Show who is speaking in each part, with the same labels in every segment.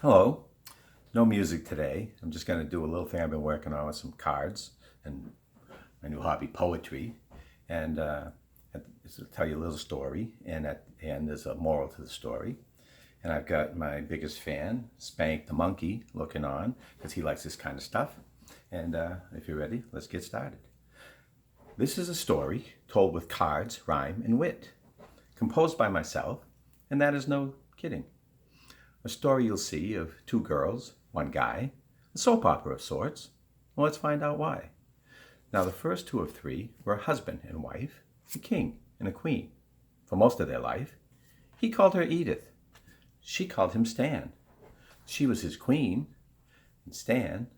Speaker 1: Hello. No music today. I'm just going to do a little thing I've been working on with some cards and my new hobby, poetry. And it's to tell you a little story. And at the end, there's a moral to the story. And I've got my biggest fan, Spank the monkey, looking on because he likes this kind of stuff. And if you're ready, let's get started. This is a story told with cards, rhyme, and wit, composed by myself, and that is no kidding. A story you'll see of two girls, one guy, a soap opera of sorts. Well, let's find out why. Now, the first two of three were a husband and wife, a king and a queen. For most of their life, he called her Edith. She called him Stan. She was his queen, and Stan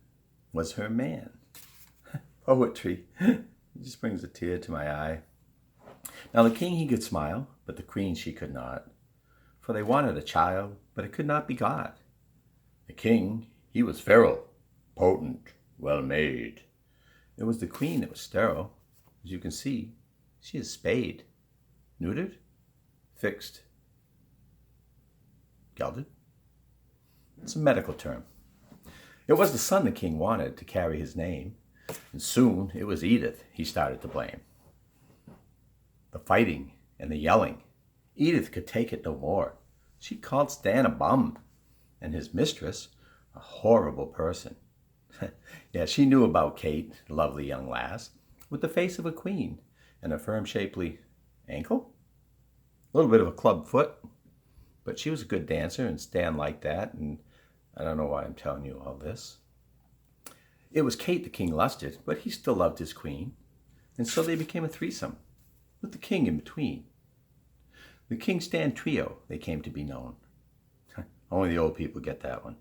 Speaker 1: was her man. Poetry. It just brings a tear to my eye. Now, the king, he could smile, but the queen, she could not. For they wanted a child, but it could not be got. The king, he was feral, potent, well-made. It was the queen that was sterile. As you can see, she is spayed, neutered, fixed, gelded. It's a medical term. It was the son the king wanted to carry his name, and soon it was Edith he started to blame. The fighting and the yelling, Edith could take it no more. She called Stan a bum, and his mistress a horrible person. Yeah, she knew about Kate, the lovely young lass, with the face of a queen and a firm, shapely ankle. A little bit of a club foot, but she was a good dancer, and Stan liked that, and I don't know why I'm telling you all this. It was Kate the king lusted, but he still loved his queen, and so they became a threesome, with the king in between. The King Stan Trio, they came to be known. Only the old people get that one.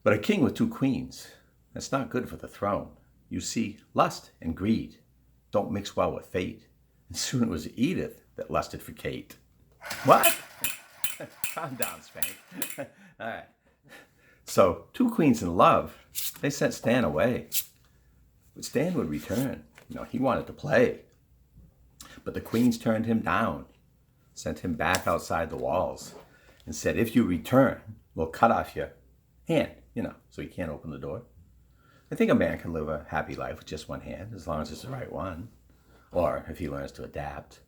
Speaker 1: But a king with two queens, that's not good for the throne. You see, lust and greed don't mix well with fate. And soon it was Edith that lusted for Kate. What? Calm down, Spank. All right. So, two queens in love, they sent Stan away. But Stan would return. He wanted to play. But the queens turned him down, sent him back outside the walls, and said, if you return, we'll cut off your hand, so he can't open the door. I think a man can live a happy life with just one hand, as long as it's the right one, or if he learns to adapt.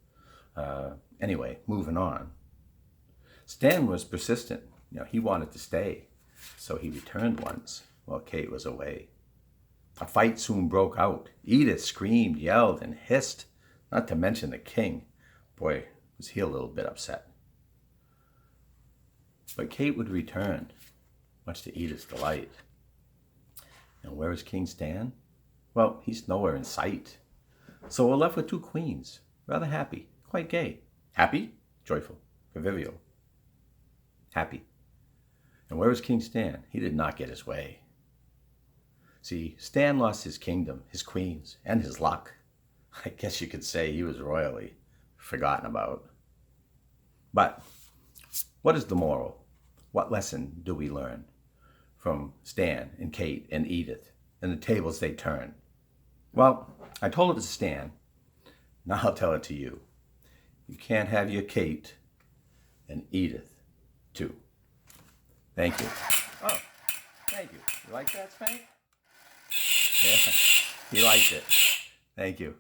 Speaker 1: Anyway, moving on. Stan was persistent. He wanted to stay, so he returned once while Kate was away. A fight soon broke out. Edith screamed, yelled, and hissed, not to mention the king. Boy, was he a little bit upset. But Kate would return, much to Edith's delight. And where is King Stan? Well, he's nowhere in sight. So we're left with two queens, rather happy, quite gay. Happy, joyful, convivial. Happy. And where is King Stan? He did not get his way. See, Stan lost his kingdom, his queens, and his luck. I guess you could say he was royally forgotten about. But what is the moral? What lesson do we learn from Stan and Kate and Edith and the tables they turn? Well, I told it to Stan. Now I'll tell it to you. You can't have your Kate and Edith too. Thank you. Oh, thank you. You like that, Spank? Yeah, he liked it. Thank you.